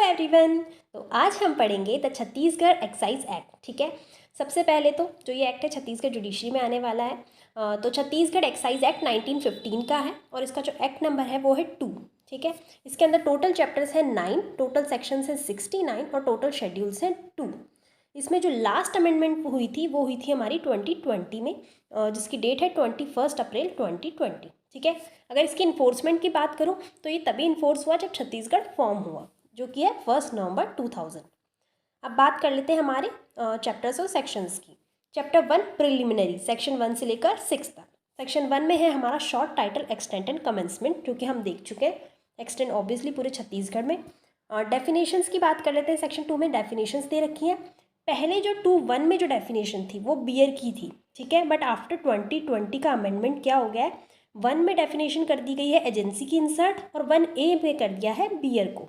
Everyone. तो आज हम पढ़ेंगे द छत्तीसगढ़ एक्साइज एक्ट। ठीक है, सबसे पहले तो जो ये एक्ट है छत्तीसगढ़ जुडिशरी में आने वाला है। तो छत्तीसगढ़ एक्साइज एक्ट 1915 का है और इसका जो एक्ट नंबर है वो है 2। ठीक है, इसके अंदर टोटल चैप्टर्स हैं 9, टोटल सेक्शंस हैं 69 और टोटल शेड्यूल्स हैं 2। इसमें जो लास्ट अमेंडमेंट हुई थी वो हुई थी हमारी 2020 में, जिसकी डेट है 21 अप्रैल 2020। ठीक है, अगर इसकी इन्फोर्समेंट की बात करूँ तो ये तभी इन्फोर्स हुआ जब छत्तीसगढ़ फॉर्म हुआ, जो कि है 1 नवंबर 2000। अब बात कर लेते हैं हमारे चैप्टर्स और सेक्शंस की। चैप्टर 1 प्रिलिमिनरी, सेक्शन 1 से लेकर 6 तक। सेक्शन 1 में है हमारा short title extent and commencement, जो कि हम देख चुके हैं। एक्सटेंट ऑब्वियसली पूरे छत्तीसगढ़ में। डेफिनेशंस की बात कर लेते हैं। सेक्शन 2 में डेफिनेशंस दे रखी हैं। पहले जो 2(1) में जो डेफिनेशन थी वो बियर की थी, ठीक है, बट आफ्टर 2020 का अमेंडमेंट क्या हो गया है, 1 में डेफिनेशन कर दी गई है एजेंसी की इंसर्ट और 1A में कर दिया है बियर को।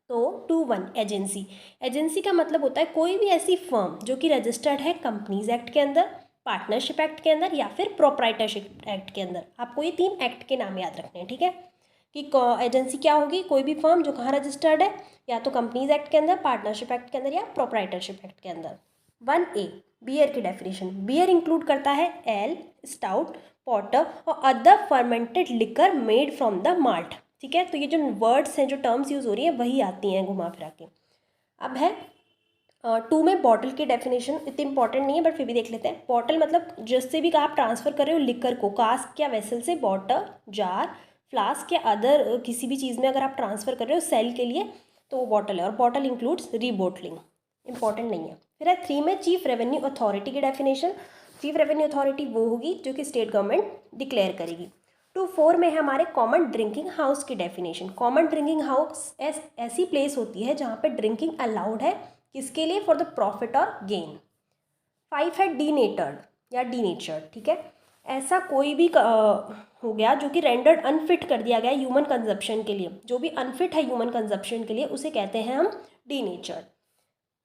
तो 2(1) एजेंसी, एजेंसी का मतलब होता है कोई भी ऐसी फर्म जो कि रजिस्टर्ड है कंपनीज एक्ट के अंदर, पार्टनरशिप एक्ट के अंदर या फिर प्रोप्राइटरशिप एक्ट के अंदर। आपको ये 3 एक्ट के नाम याद रखने हैं। ठीक है, कि एजेंसी क्या होगी, कोई भी फर्म जो कहाँ रजिस्टर्ड है, या तो कंपनीज एक्ट के अंदर, पार्टनरशिप एक्ट के अंदर या प्रोप्राइटरशिप एक्ट के अंदर। 1A बियर की डेफिनेशन। बियर इंक्लूड करता है एल, स्टाउट, पॉटर और other fermented liquor made from the malt. ठीक है, तो ये जो वर्ड्स हैं, जो टर्म्स यूज हो रही है वही आती हैं घुमा फिरा के। अब है 2 में बॉटल की डेफिनेशन। इतनी इंपॉर्टेंट नहीं है बट फिर भी देख लेते हैं। बॉटल मतलब जिससे भी आप ट्रांसफ़र कर रहे हो लिकर को, कास्क या वेसल से बॉटल, जार, फ्लास्क या अदर किसी भी चीज़ में अगर आप ट्रांसफ़र कर रहे हो सेल के लिए तो वो बॉटल है। और बॉटल इंक्लूड्स रीबोटलिंग, इंपॉर्टेंट नहीं है। फिर है 3 में चीफ रेवेन्यू अथॉरिटी की डेफिनेशन। चीफ रेवेन्यू अथॉरिटी वो होगी जो कि स्टेट गवर्नमेंट डिक्लेयर करेगी। 2(4) में है हमारे कॉमन ड्रिंकिंग हाउस की डेफिनेशन। कॉमन ड्रिंकिंग हाउस ऐसी प्लेस होती है जहाँ पे ड्रिंकिंग अलाउड है, किसके लिए, फॉर द प्रॉफिट और गेन। 5 है डीनेटर्ड या डीनेचर्ड। ठीक है, ऐसा कोई भी हो गया जो कि रेंडर्ड अनफिट कर दिया गया ह्यूमन कंजप्शन के लिए, जो भी अनफिट है ह्यूमन कंजप्शन के लिए उसे कहते हैं हम डीनेचर्ड।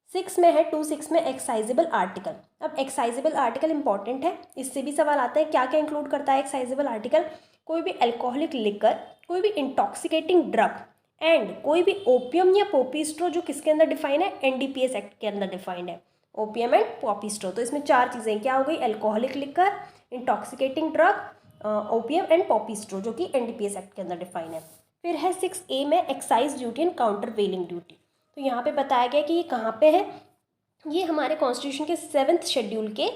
6 में है 2(6) में एक्साइजेबल आर्टिकल। अब एक्साइजेबल आर्टिकल इंपॉर्टेंट है, इससे भी सवाल आता है क्या क्या इंक्लूड करता है एक्साइजेबल आर्टिकल। कोई भी अल्कोहलिक लिकर, कोई भी इंटॉक्सिकेटिंग ड्रग एंड कोई भी ओपियम या पोपीस्ट्रो, जो किसके अंदर डिफाइन है, एनडीपीएस एक्ट के अंदर डिफाइंड है, ओपियम एंड पोपीस्ट्रो। तो इसमें 4 चीज़ें क्या हो गई, alcoholic liquor, intoxicating drug, opium and poppy straw, जो कि एनडीपीएस एक्ट के अंदर डिफाइन है। फिर है 6A में excise duty and countervailing duty. तो यहाँ पे बताया गया कि ये कहाँ पे है, ये हमारे कॉन्स्टिट्यूशन के 7th शेड्यूल के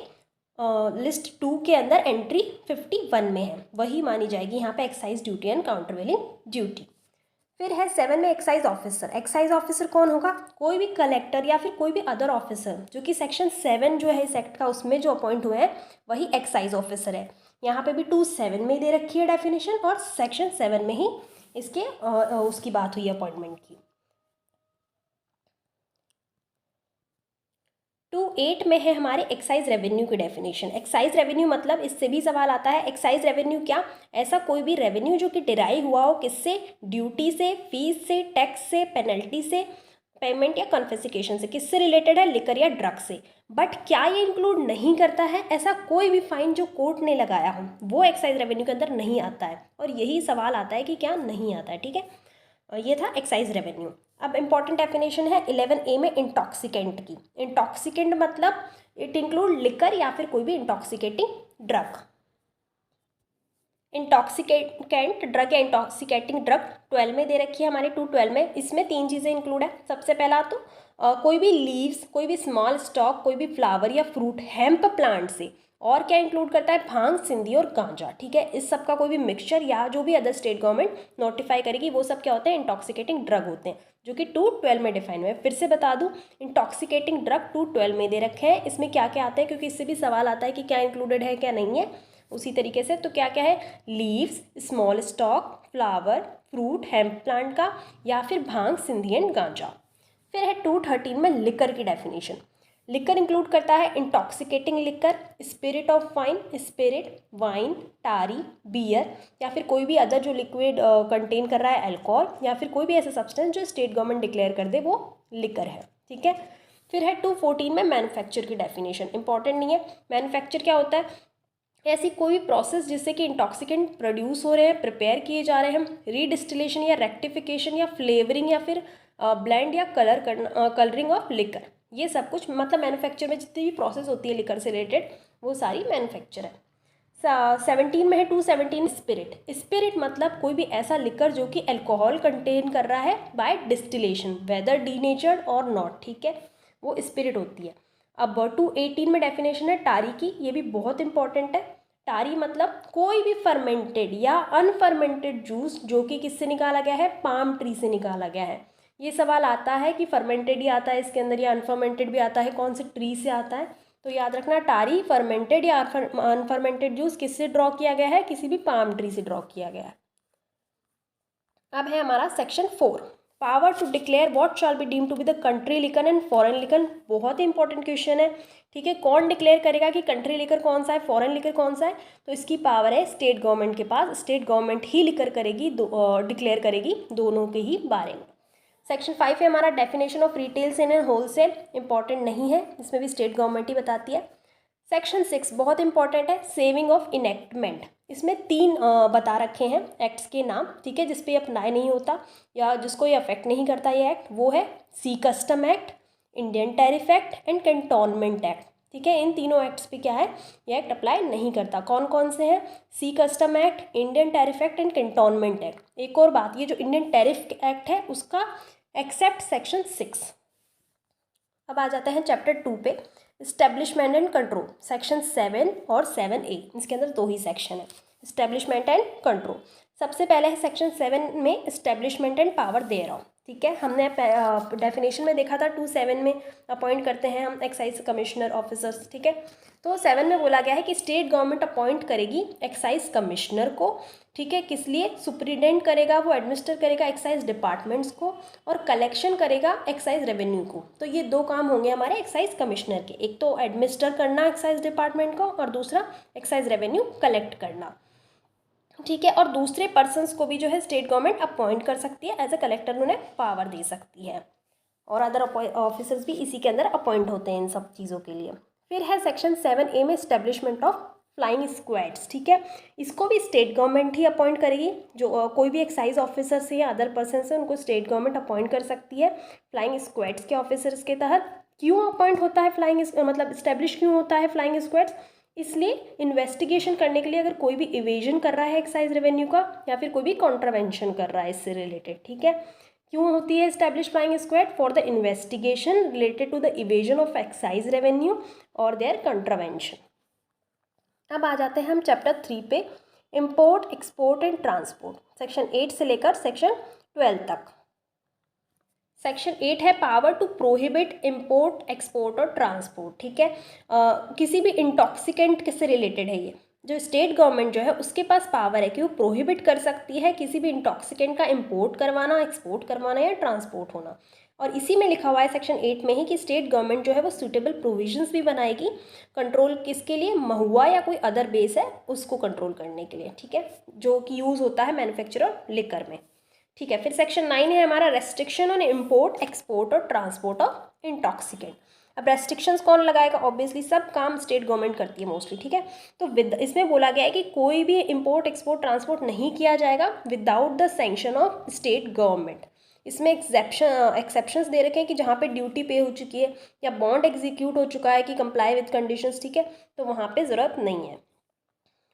लिस्ट 2 के अंदर एंट्री 51 में है, वही मानी जाएगी यहाँ पे excise duty and countervailing duty. फिर है 7 में एक्साइज ऑफिसर। एक्साइज ऑफिसर कौन होगा, कोई भी कलेक्टर या फिर कोई भी अदर ऑफिसर जो कि सेक्शन 7 जो है इस एक्ट का उसमें जो अपॉइंट हुए हैं वही एक्साइज ऑफिसर है। यहाँ पे भी 2(7) में दे रखी है डेफिनेशन और सेक्शन 7 में ही इसके उसकी बात हुई अपॉइंटमेंट की। 2(8) में है हमारे एक्साइज रेवेन्यू की डेफिनेशन। एक्साइज रेवेन्यू मतलब इससे भी सवाल आता है, एक्साइज रेवेन्यू क्या, ऐसा कोई भी रेवेन्यू जो कि डिराइव हुआ हो किससे, ड्यूटी से, फीस से, टैक्स से, पेनल्टी से, पेमेंट या कॉन्फिस्केशन से, किससे रिलेटेड है, लिकर या ड्रग से। बट क्या ये इंक्लूड नहीं करता है, ऐसा कोई भी फाइन जो कोर्ट ने लगाया हो वो एक्साइज रेवेन्यू के अंदर नहीं आता है। और यही सवाल आता है कि क्या नहीं आता है। ठीक है, ये था एक्साइज रेवेन्यू। अब इंपॉर्टेंट डेफिनेशन है 11A में इंटॉक्सिकेंट की। इंटॉक्सिकेंट मतलब इट इंक्लूड लिकर या फिर कोई भी इंटॉक्सिकेटिंग ड्रग। इंटॉक्सिकेंट ड्रग या इंटॉक्सिकेटिंग ड्रग 12 में दे रखी है हमारे 2(12) में। इसमें 3 चीज़ें इंक्लूड है। सबसे पहला तो कोई भी लीव्स, कोई भी स्मॉल स्टॉक, कोई भी फ्लावर या फ्रूट हेम्प प्लांट से, और क्या इंक्लूड करता है, भांग, सिंधी और गांजा। ठीक है, इस सब का कोई भी मिक्सचर या जो भी अदर स्टेट गवर्नमेंट नोटिफाई करेगी वो सब क्या होते हैं, इंटॉक्सिकेटिंग ड्रग होते हैं, जो कि 2(12) में डिफाइन हुए। फिर से बता दूं, इंटॉक्सिकेटिंग ड्रग 2(12) में दे रखे हैं। इसमें क्या क्या आते हैं, क्योंकि इससे भी सवाल आता है कि क्या इंक्लूडेड है क्या नहीं है। उसी तरीके से तो क्या क्या है, leaves, small stock, flower, fruit, hemp plant का, या फिर भांग, सिंधी एंड गांजा। फिर है 2(13) में लिकर की डेफिनेशन। लिकर इंक्लूड करता है intoxicating liquor, spirit of wine, spirit, wine, टारी, बियर या फिर कोई भी अदर जो लिक्विड कंटेन कर रहा है अल्कोहल, या फिर कोई भी ऐसा सब्सटेंस जो स्टेट गवर्नमेंट डिक्लेयर कर दे वो लिकर है। ठीक है, फिर है 2(14) में मैन्युफैक्चर की डेफिनेशन। इंपॉर्टेंट नहीं है। मैन्युफैक्चर क्या होता है, ऐसी कोई भी प्रोसेस जिससे कि इंटॉक्सिकेंट प्रोड्यूस हो रहे हैं, प्रिपेयर किए जा रहे हैं, रीडिस्टिलेशन या रेक्टिफिकेशन या फ्लेवरिंग या फिर ब्लेंड या कलरिंग ऑफ लिकर, ये सब कुछ मतलब मैन्युफैक्चर में जितनी भी प्रोसेस होती है लिकर से रिलेटेड वो सारी मैन्युफैक्चर है। 17 में है 217 स्पिरिट। स्पिरिट मतलब कोई भी ऐसा लिकर जो कि अल्कोहल कंटेन कर रहा है बाय डिस्टिलेशन, वेदर डीनेचर्ड और नॉट, ठीक है, वो स्पिरिट होती है। अब 218 में डेफिनेशन है टारी की, ये भी बहुत इंपॉर्टेंट है। टारी मतलब कोई भी फर्मेंटेड या अनफर्मेंटेड जूस जो कि किससे निकाला गया है, पाम ट्री से निकाला गया है। ये सवाल आता है कि फर्मेंटेड ही आता है इसके अंदर या अनफर्मेंटेड भी आता है, कौन से ट्री से आता है, तो याद रखना टारी फर्मेंटेड या अनफर्मेंटेड जूस किससे ड्रॉ किया गया है, किसी भी पाम ट्री से ड्रॉ किया गया है। अब है हमारा section 4, power to declare what shall be deemed to be the country liquor and foreign liquor. बहुत ही इंपॉर्टेंट क्वेश्चन है, ठीक है। कौन डिक्लेयर करेगा कि कंट्री लिकर कौन सा है, फॉरेन लिकर कौन सा है, तो इसकी पावर है स्टेट गवर्नमेंट के पास। स्टेट गवर्नमेंट ही लिकर करेगी, डिक्लेयर करेगी दोनों के ही बारे में। सेक्शन 5 है हमारा definition of retail sale and wholesale, important नहीं है, इसमें भी स्टेट गवर्नमेंट ही बताती है। सेक्शन 6 बहुत इंपॉर्टेंट है, सेविंग ऑफ इनेक्टमेंट। इसमें 3 बता रखे हैं एक्ट्स के नाम, ठीक है, जिसपे अप्लाई नहीं होता या जिसको ये अफेक्ट नहीं करता ये एक्ट, वो है sea custom act, Indian tariff act and cantonment act, ठीक है। इन तीनों एक्ट्स पे क्या है, ये एक्ट अप्लाई नहीं करता। कौन कौन से हैं, sea custom act, Indian tariff act and cantonment act. एक और बात, ये जो इंडियन टैरिफ एक्ट है उसका एक्सेप्ट सेक्शन 6। अब आ जाते हैं चैप्टर 2 पे, इस्टेब्लिशमेंट एंड कंट्रोल, सेक्शन 7 और 7A, इसके अंदर 2 ही सेक्शन है, इस्टेब्लिशमेंट एंड कंट्रोल। सबसे पहले है सेक्शन 7 में establishment and power thereof, ठीक है। हमने डेफिनेशन में देखा था 2:7 में अपॉइंट करते हैं हम एक्साइज कमिश्नर ऑफिसर्स, ठीक है। तो 7 में बोला गया है कि स्टेट गवर्नमेंट अपॉइंट करेगी एक्साइज कमिश्नर को, ठीक है, किस लिए, सुप्रिटेंडेंट करेगा, वो एडमिनिस्टर करेगा एक्साइज डिपार्टमेंट्स को और कलेक्शन करेगा एक्साइज रेवेन्यू को। तो ये 2 काम होंगे हमारे एक्साइज कमिश्नर के, एक तो एडमिनिस्टर करना एक्साइज डिपार्टमेंट को और दूसरा एक्साइज रेवेन्यू कलेक्ट करना, ठीक है। और दूसरे पर्सन्स को भी जो है स्टेट गवर्नमेंट अपॉइंट कर सकती है, एज ए कलेक्टर उन्हें पावर दे सकती है, और अदर ऑफिसर्स भी इसी के अंदर अपॉइंट होते हैं इन सब चीज़ों के लिए। फिर है सेक्शन 7A में इस्टेब्लिशमेंट ऑफ फ्लाइंग स्क्वाड्स, ठीक है। इसको भी स्टेट गवर्नमेंट ही अपॉइंट करेगी, जो कोई भी एक्साइज ऑफिसर से या अदर पर्सन से उनको स्टेट गवर्नमेंट अपॉइंट कर सकती है फ्लाइंग स्क्वाड्स के ऑफिसर्स के तहत। क्यों अपॉइंट होता है फ्लाइंग, मतलब इस्टेब्लिश क्यों होता है फ्लाइंग स्क्वाड्स, इसलिए इन्वेस्टिगेशन करने के लिए अगर कोई भी इवेजन कर रहा है एक्साइज रेवेन्यू का या फिर कोई भी कॉन्ट्रावेंशन कर रहा है इससे रिलेटेड, ठीक है। क्यों होती है establish flying squad, for the investigation related to the evasion of excise revenue और देयर कॉन्ट्रावेंशन। अब आ जाते हैं हम चैप्टर 3 पे, import export and transport, section 8 से लेकर सेक्शन 12 तक। सेक्शन 8 है power to prohibit import export और ट्रांसपोर्ट, ठीक है। किसी भी इंटॉक्सिकेंट किससे रिलेटेड है, ये जो स्टेट गवर्नमेंट जो है उसके पास पावर है कि वो प्रोहिबिट कर सकती है किसी भी इंटॉक्सिकेंट का इम्पोर्ट करवाना, एक्सपोर्ट करवाना या ट्रांसपोर्ट होना। और इसी में लिखा हुआ है सेक्शन 8 में ही कि स्टेट गवर्नमेंट जो है वो सूटेबल प्रोविजंस भी बनाएगी कंट्रोल किसके लिए, महुआ या कोई अदर बेस है उसको कंट्रोल करने के लिए, ठीक है, जो कि यूज़ होता है मैन्युफैक्चर और लिकर में, ठीक है। फिर सेक्शन 9 है हमारा रेस्ट्रिक्शन ऑन इम्पोर्ट एक्सपोर्ट और ट्रांसपोर्ट ऑफ इंटॉक्सिकेंट। अब रेस्ट्रिक्शंस कौन लगाएगा, ऑब्वियसली सब काम स्टेट गवर्नमेंट करती है मोस्टली, ठीक है। तो इसमें बोला गया है कि कोई भी इम्पोर्ट एक्सपोर्ट ट्रांसपोर्ट नहीं किया जाएगा without the sanction of state government. इसमें एक्सेप्शंस दे रखे हैं कि जहाँ पे ड्यूटी पे हो चुकी है या बॉन्ड एग्जीक्यूट हो चुका है कि कंप्लाई विद कंडीशंस, ठीक है, तो वहाँ पे ज़रूरत नहीं है।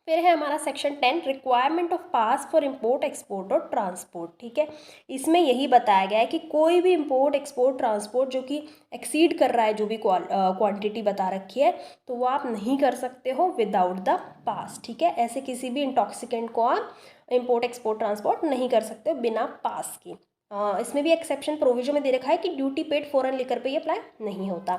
फिर है हमारा section 10 requirement of pass for import export और ट्रांसपोर्ट, ठीक है। इसमें यही बताया गया है कि कोई भी इम्पोर्ट एक्सपोर्ट ट्रांसपोर्ट जो कि एक्सीड कर रहा है जो भी क्वांटिटी बता रखी है तो वो आप नहीं कर सकते हो विदाउट द पास, ठीक है। ऐसे किसी भी इंटॉक्सिकेंट को आप इम्पोर्ट एक्सपोर्ट ट्रांसपोर्ट नहीं कर सकते हो बिना पास की। इसमें भी एक्सेप्शन प्रोविजन में दे रखा है कि ड्यूटी पेड फॉरेन लिकर पे ये अप्लाई नहीं होता।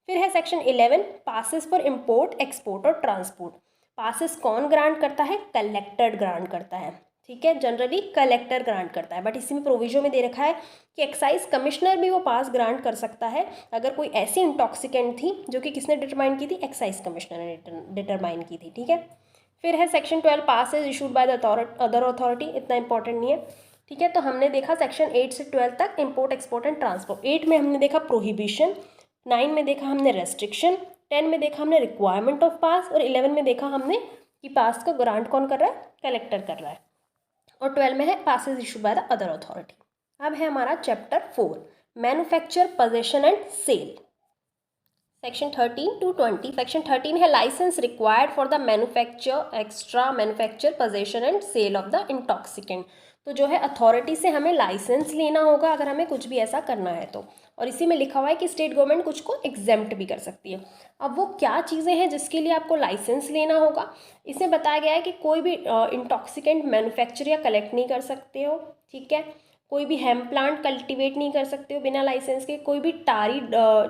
फिर है section 11 passes for import export और ट्रांसपोर्ट। पासेस कौन ग्रांट करता है, कलेक्टर ग्रांट करता है, ठीक है, जनरली कलेक्टर ग्रांट करता है, बट इसी में प्रोविजन में दे रखा है कि एक्साइज कमिश्नर भी वो पास ग्रांट कर सकता है अगर कोई ऐसी इंटॉक्सिकेंट थी जो कि किसने डिटरमाइन की थी, एक्साइज कमिश्नर ने डिटरमाइन की थी, ठीक है। फिर है section 12 passes issued by the other authority, इतना इंपॉर्टेंट नहीं है, ठीक है। तो हमने देखा सेक्शन 8 से 12 तक इम्पोर्ट एक्सपोर्ट एंड ट्रांसपोर्ट। 8 में हमने देखा प्रोहिबिशन, 9 में देखा हमने रेस्ट्रिक्शन, 10 में देखा हमने रिक्वायरमेंट ऑफ पास और 11 में देखा हमने कि पास का ग्रांट कौन कर रहा है, कलेक्टर कर रहा है, और 12 में है passes issued by the other authority. अब है हमारा chapter 4 manufacture, possession and sale. Section 13 to 20। Section 13 है licence required for the manufacture, extra manufacture, possession and sale of the intoxicant. तो जो है अथॉरिटी से हमें लाइसेंस लेना होगा अगर हमें कुछ भी ऐसा करना है तो, और इसी में लिखा हुआ है कि स्टेट गवर्नमेंट कुछ को एग्जेम्प्ट भी कर सकती है। अब वो क्या चीज़ें हैं जिसके लिए आपको लाइसेंस लेना होगा, इसमें बताया गया है कि कोई भी इंटॉक्सिकेंट मैन्युफैक्चर या कलेक्ट नहीं कर सकते हो, ठीक है। कोई भी हेम्प प्लांट कल्टीवेट नहीं कर सकते हो बिना लाइसेंस के। कोई भी टारी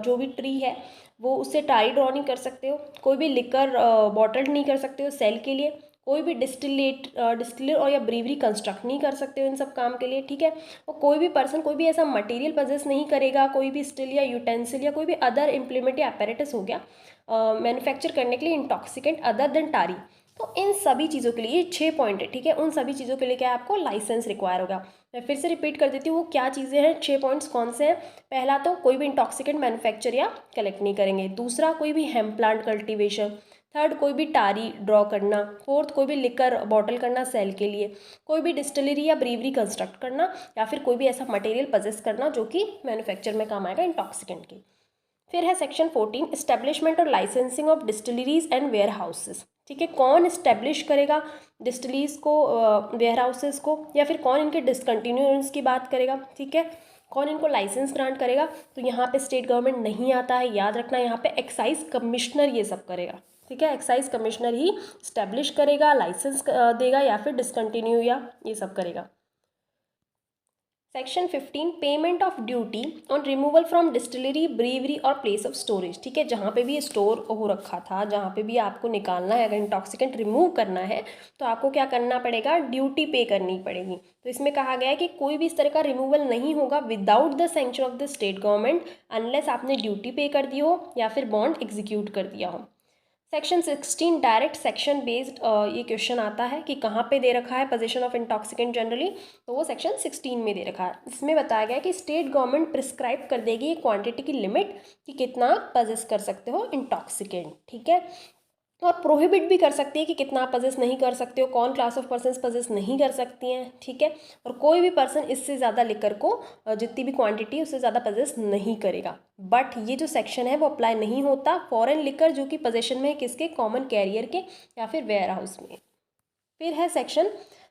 जो भी ट्री है वो उससे टारी ड्रॉ नहीं कर सकते हो। कोई भी लिकर बॉटल नहीं कर सकते हो सेल के लिए। कोई भी डिस्टिलर और या ब्रीवरी कंस्ट्रक्ट नहीं कर सकते हो इन सब काम के लिए, ठीक है। और कोई भी पर्सन कोई भी ऐसा मटेरियल पजेस नहीं करेगा, कोई भी स्टिल या यूटेंसिल या कोई भी अदर इम्प्लीमेंट या अपैरेटस हो गया मैन्युफैक्चर करने के लिए इंटॉक्सिकेंट अदर देन टारी। तो इन सभी चीज़ों के लिए 6 पॉइंट है, ठीक है। उन सभी चीज़ों के लिए क्या आपको लाइसेंस रिक्वायर होगा। मैं फिर से रिपीट कर देती हूँ वो क्या चीज़ें हैं, 6 पॉइंट्स कौन से हैं। पहला तो कोई भी इंटॉक्सिकेंट मैन्युफैक्चर या कलेक्ट नहीं करेंगे। दूसरा कोई भी हेम्प प्लांट कल्टीवेशन। थर्ड कोई भी टारी ड्रॉ करना। फोर्थ कोई भी लिकर बॉटल करना सेल के लिए। कोई भी डिस्टिलरी या ब्रीवरी कंस्ट्रक्ट करना, या फिर कोई भी ऐसा मटेरियल पजेस करना जो कि मैन्युफैक्चर में काम आएगा इंटॉक्सिकेंट के। फिर है सेक्शन 14 इस्टेब्लिशमेंट और licensing of distilleries and warehouses, ठीक है। कौन इस्टेब्लिश करेगा डिस्टिलरीज को, वेयर हाउसेस को, या फिर कौन इनके डिसकंटिन्यूएंस की बात करेगा, ठीक है। कौन इनको लाइसेंस ग्रांट करेगा, तो यहाँ पे स्टेट गवर्नमेंट नहीं आता है, याद रखना। यहाँ पे एक्साइज कमिश्नर ये सब करेगा, ठीक है। एक्साइज कमिश्नर ही इस्टेब्लिश करेगा, लाइसेंस देगा, या फिर डिसकंटिन्यू या ये सब करेगा। Section 15 payment of duty on removal from distillery, brewery और प्लेस ऑफ स्टोरेज, ठीक है। जहाँ पे भी ये स्टोर हो रखा था, जहाँ पे भी आपको निकालना है, अगर इंटॉक्सिकेंट रिमूव करना है तो आपको क्या करना पड़ेगा, ड्यूटी पे करनी पड़ेगी। तो इसमें कहा गया है कि कोई भी इस तरह का रिमूवल नहीं होगा without the sanction of the state government, unless आपने ड्यूटी पे कर दी हो या फिर बॉन्ड एग्जीक्यूट कर दिया हो। सेक्शन 16 डायरेक्ट सेक्शन बेस्ड ये क्वेश्चन आता है कि कहाँ पे दे रखा है पोजीशन ऑफ इंटॉक्सिकेंट जनरली, तो वो सेक्शन 16 में दे रखा है। इसमें बताया गया है कि स्टेट गवर्नमेंट प्रिस्क्राइब कर देगी क्वांटिटी की लिमिट कि कितना पजेस कर सकते हो इंटॉक्सिकेंट, ठीक है। और प्रोहिबिट भी कर सकती है कि कितना पजेस नहीं कर सकते हो, कौन क्लास ऑफ पर्सन पजेस नहीं कर सकती हैं, ठीक है। और कोई भी पर्सन इससे ज़्यादा लिकर को जितनी भी क्वांटिटी उससे ज़्यादा पजेस नहीं करेगा। बट ये जो सेक्शन है वो अप्लाई नहीं होता फॉरेन लिकर जो कि पोजेशन में है किसके, कॉमन कैरियर के या फिर वेयर हाउस में। फिर है section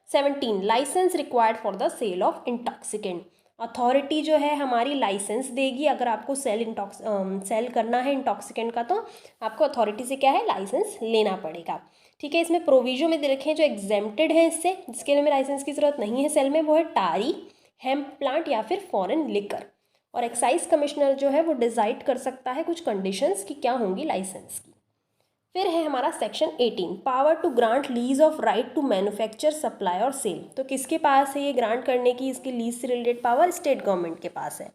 17 licence required for the sale of intoxicant. Authority जो है हमारी लाइसेंस देगी अगर आपको सेल करना है इंटॉक्सिकेंट का, तो आपको अथॉरिटी से क्या है, लाइसेंस लेना पड़ेगा, ठीक है। इसमें प्रोविजो में दे रखे हैं जो एग्जेम्प्टेड है इससे, जिसके लिए हमें लाइसेंस की ज़रूरत नहीं है सेल में, वो है टारी, हेम्प प्लांट या फिर फॉरेन लिकर। और एक्साइज कमिश्नर जो है वो डिसाइड कर सकता है कुछ कंडीशंस कि क्या होंगी लाइसेंस की। फिर है हमारा section 18 power to grant lease of right to manufacture, supply और सेल। तो किसके पास है ये ग्रांट करने की, इसकी लीज से रिलेटेड पावर स्टेट गवर्नमेंट के पास है।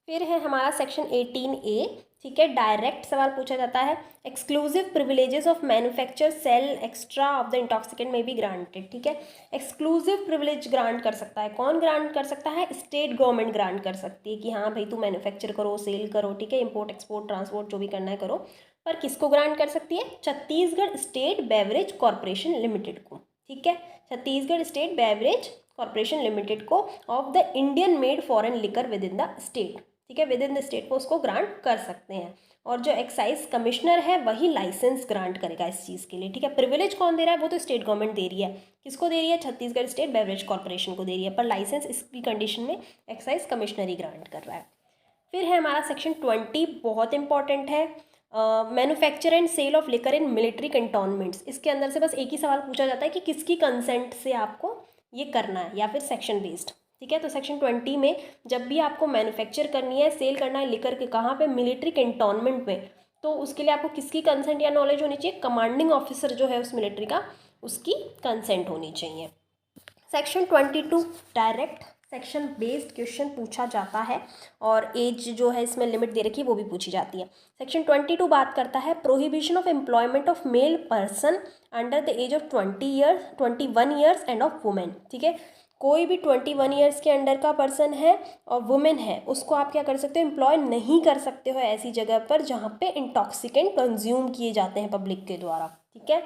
फिर है हमारा सेक्शन 18A, ठीक है। डायरेक्ट सवाल पूछा जाता है exclusive privileges of manufacture, sale extra of the intoxicant में भी ग्रांटेड, ठीक है। एक्सक्लूसिव प्रिविलेज ग्रांट कर सकता है, कौन ग्रांट कर सकता है, स्टेट गवर्नमेंट ग्रांट कर सकती है कि हाँ भाई तू मैन्युफैक्चर करो, सेल करो, ठीक है, इंपोर्ट एक्सपोर्ट ट्रांसपोर्ट जो भी करना है करो। पर किसको ग्रांट कर सकती है, Chhattisgarh state beverage corporation limited को, ठीक है। Chhattisgarh state beverage corporation limited को of the Indian made foreign liquor with in the state, ठीक है, विद इन द स्टेट को उसको ग्रांट कर सकते हैं। और जो एक्साइज कमिश्नर है वही लाइसेंस ग्रांट करेगा इस चीज़ के लिए, ठीक है। प्रिविलेज कौन दे रहा है, वो तो स्टेट गवर्नमेंट दे रही है, किसको दे रही है, छत्तीसगढ़ स्टेट बेवरेज कॉरपोरेशन को दे रही है, पर लाइसेंस इसकी कंडीशन में एक्साइज कमिश्नर ही ग्रांट कर रहा है। फिर है हमारा सेक्शन 20 बहुत इंपॉर्टेंट है, manufacture and sale of liquor in military cantonments. इसके अंदर से बस एक ही सवाल पूछा जाता है कि किसकी कंसेंट से आपको ये करना है, या फिर सेक्शन बेस्ड, ठीक है। तो सेक्शन 20 में जब भी आपको मैन्युफैक्चर करनी है, सेल करना है लिकर के, कहाँ पे, मिलिट्री कंटोनमेंट में, तो उसके लिए आपको किसकी कंसेंट या नॉलेज होनी चाहिए, कमांडिंग ऑफिसर जो है उस मिलिट्री का, उसकी कंसेंट होनी चाहिए। Section 22 direct section based question पूछा जाता है, और एज जो है इसमें लिमिट दे रखी है वो भी पूछी जाती है। सेक्शन 22 बात करता है prohibition of employment of male person under the age of 21 years and of women, ठीक है। कोई भी 21 ईयर्स के अंडर का पर्सन है और वुमेन है, उसको आप क्या कर सकते हो, एम्प्लॉय नहीं कर सकते हो ऐसी जगह पर जहाँ पे इंटॉक्सिकेंट कंज्यूम किए जाते हैं पब्लिक के द्वारा, ठीक है।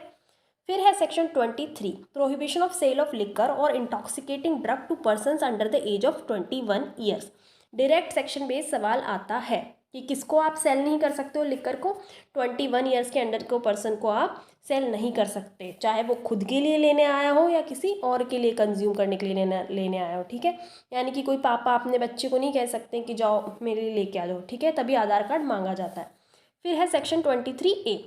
फिर है section 23 prohibition of sale of liquor और intoxicating drug to persons under the age of 21 years. Direct section based सवाल आता है कि किसको आप सेल नहीं कर सकते हो लिकर को, 21 ईयर्स के अंडर को पर्सन को आप सेल नहीं कर सकते, चाहे वो खुद के लिए लेने आया हो या किसी और के लिए कंज्यूम करने के लिए लेने आया हो। ठीक है, यानी कि कोई पापा अपने बच्चे को नहीं कह सकते कि जाओ मेरे लिए लेके आ जाओ। ठीक है, तभी आधार कार्ड मांगा जाता है। फिर है section 23A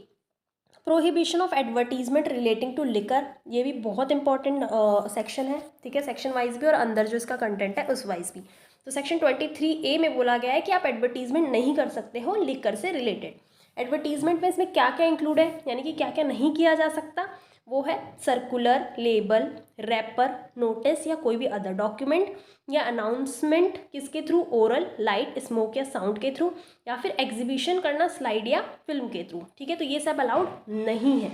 prohibition of advertisement relating to liquor. ये भी बहुत इंपॉर्टेंट सेक्शन है। ठीक है, सेक्शन वाइज भी और अंदर जो इसका कंटेंट है उस वाइज भी। तो सेक्शन 23A में बोला गया है कि आप एडवर्टीजमेंट नहीं कर सकते हो लिकर से रिलेटेड। एडवर्टीजमेंट में इसमें क्या क्या इंक्लूड है, यानी कि क्या क्या नहीं किया जा सकता, वो है सर्कुलर, लेबल, रैपर, नोटिस या कोई भी अदर डॉक्यूमेंट या अनाउंसमेंट किसके थ्रू, ओरल, लाइट, स्मोक या साउंड के थ्रू, या फिर एग्जीबिशन करना स्लाइड या फिल्म के थ्रू। ठीक है, तो ये सब अलाउड नहीं है।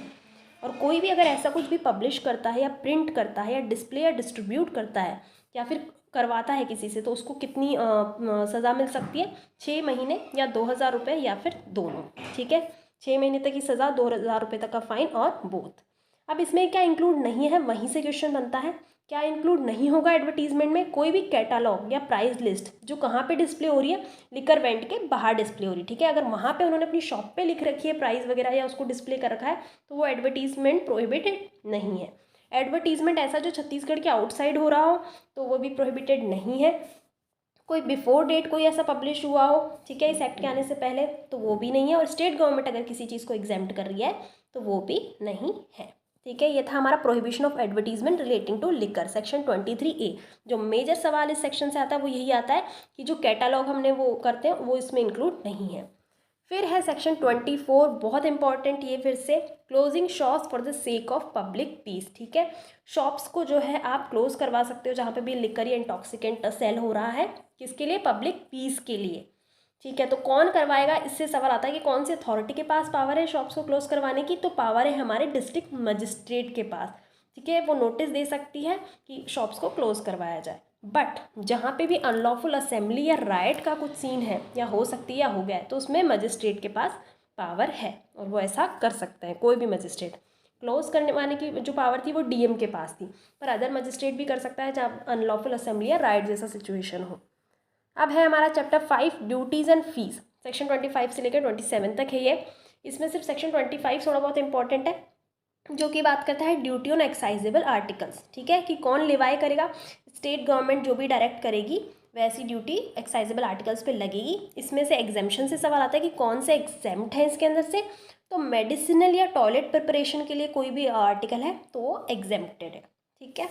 और कोई भी अगर ऐसा कुछ भी पब्लिश करता है या प्रिंट करता है या डिस्प्ले या डिस्ट्रीब्यूट करता है या फिर करवाता है किसी से, तो उसको कितनी सज़ा मिल सकती है, 6 महीने या 2000 रुपये या फिर दोनों। ठीक है, 6 महीने तक की सज़ा, 2000 रुपये तक का फाइन और बोथ। अब इसमें क्या इंक्लूड नहीं है, वहीं से क्वेश्चन बनता है क्या इंक्लूड नहीं होगा एडवर्टीजमेंट में, कोई भी कैटालॉग या प्राइस लिस्ट जो कहाँ पे डिस्प्ले हो रही है, लिकर वेंट के बाहर डिस्प्ले हो रही है। ठीक है, अगर वहाँ पे उन्होंने अपनी शॉप पे लिख रखी है प्राइस वगैरह या उसको डिस्प्ले कर रखा है तो वो एडवर्टीजमेंट प्रोहिबिटेड नहीं है। एडवर्टीजमेंट ऐसा जो छत्तीसगढ़ के आउटसाइड हो रहा हो तो वो भी प्रोहिबिटेड नहीं है। कोई बिफोर डेट कोई ऐसा पब्लिश हुआ हो, ठीक है, इस एक्ट के आने से पहले, तो वो भी नहीं है। और स्टेट गवर्नमेंट अगर किसी चीज़ को एग्जेम्प्ट कर रही है तो वो भी नहीं है। ठीक है, ये था हमारा prohibition of advertisement relating to liquor section 23A। जो मेजर सवाल इस सेक्शन से आता है वो यही आता है कि जो कैटालॉग हमने वो करते हैं वो इसमें इंक्लूड नहीं है। फिर है सेक्शन 24, बहुत इंपॉर्टेंट ये फिर से, closing shops for the sake of public piece. ठीक है, शॉप्स को जो है आप क्लोज करवा सकते हो जहाँ पे भी लिकर या इंटॉक्सिकेंट सेल हो रहा है, किसके लिए, पब्लिक पीस के लिए। ठीक है, तो कौन करवाएगा, इससे सवाल आता है कि कौन सी अथॉरिटी के पास पावर है शॉप्स को क्लोज करवाने की, तो पावर है हमारे डिस्ट्रिक्ट मजिस्ट्रेट के पास। ठीक है, वो नोटिस दे सकती है कि शॉप्स को क्लोज करवाया जाए। बट जहाँ पे भी अनलॉफुल असेंबली या राइट का कुछ सीन है या हो सकती है या हो गया है तो उसमें मजिस्ट्रेट के पास पावर है और वो ऐसा कर सकते हैं। कोई भी मजिस्ट्रेट क्लोज करने वाले की जो पावर थी वो डीएम के पास थी, पर अदर मजिस्ट्रेट भी कर सकता है जहाँ अनलॉफुल असेंबली या राइट जैसा सिचुएशन हो। अब है हमारा chapter 5 duties and fees, section 25 से लेकर 27 तक है ये। इसमें सिर्फ सेक्शन 25 थोड़ा बहुत इंपॉर्टेंट है जो कि बात करता है ड्यूटी ऑन एक्साइजेबल आर्टिकल्स। ठीक है, कि कौन लिवाई करेगा, स्टेट गवर्नमेंट जो भी डायरेक्ट करेगी वैसी ड्यूटी एक्साइजेबल आर्टिकल्स पे लगेगी। इसमें से एग्जेम्पशन से सवाल आता है कि कौन से एग्जेम्प्ट है इसके अंदर से, तो मेडिसिनल या टॉयलेट प्रिपरेशन के लिए कोई भी आर्टिकल है तो वो एग्जेम्प्टेड है। ठीक है,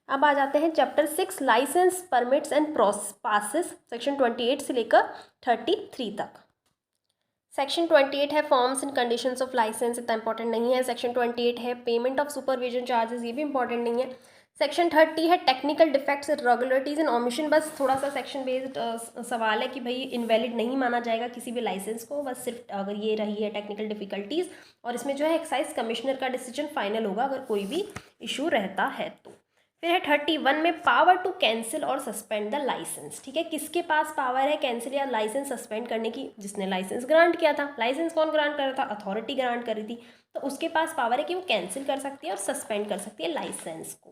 अब आ जाते हैं chapter 6 licence, permits and passes, section 28 से लेकर 33 तक। सेक्शन 28 है forms and conditions of licence, इतना इंपॉर्टेंट नहीं है। सेक्शन 28 है पेमेंट ऑफ सुपरविजन चार्जेस, ये भी इंपॉर्टेंट नहीं है। सेक्शन 30 है technical defects, regularities and omission, बस थोड़ा सा सेक्शन बेस्ड सवाल है कि भाई इनवैलिड नहीं माना जाएगा किसी भी लाइसेंस को, बस सिर्फ अगर ये रही है टेक्निकल डिफिकल्टीज, और इसमें जो है एक्साइज कमिश्नर का डिसीजन फाइनल होगा अगर कोई भी इशू रहता है तो। फिर है 31 में पावर टू कैंसिल और सस्पेंड द लाइसेंस। ठीक है, किसके पास पावर है कैंसिल या लाइसेंस सस्पेंड करने की, जिसने लाइसेंस ग्रांट किया था। लाइसेंस कौन ग्रांट कर रहा था, अथॉरिटी ग्रांट कर रही थी, तो उसके पास पावर है कि वो कैंसिल कर सकती है और सस्पेंड कर सकती है लाइसेंस को।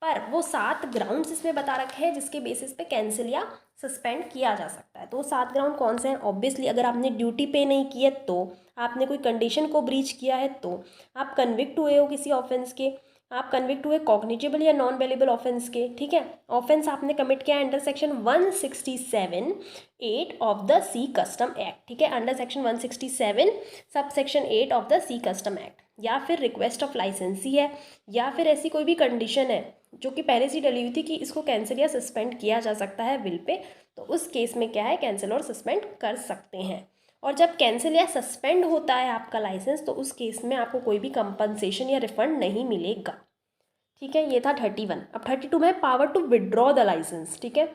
पर वो 7 ग्राउंड्स इसमें बता रखे हैं जिसके बेसिस पे कैंसिल या सस्पेंड किया जा सकता है। तो वो 7 ग्राउंड कौन से हैं, ऑब्वियसली अगर आपने ड्यूटी पे नहीं की है तो, आपने कोई कंडीशन को ब्रीच किया है तो, आप कन्विक्ट हुए हो किसी ऑफेंस के, आप कन्विक्ट हुए कॉग्निजेबल या नॉन वेलेबल ऑफेंस के। ठीक है, ऑफेंस आपने कमिट किया under section 167(8) of the sea custom act. ठीक है, under section 167 sub section 8 of the sea custom act, या फिर रिक्वेस्ट ऑफ लाइसेंसी है, या फिर ऐसी कोई भी कंडीशन है जो कि पहले से डली हुई थी कि इसको कैंसिल या सस्पेंड किया जा सकता है विल पे, तो उस केस में क्या है, कैंसिल और सस्पेंड कर सकते हैं। और जब कैंसिल या सस्पेंड होता है आपका लाइसेंस तो उस केस में आपको कोई भी कंपनसेशन या रिफंड नहीं मिलेगा। ठीक है, ये था 31। अब 32 में power to withdraw the licence. ठीक है,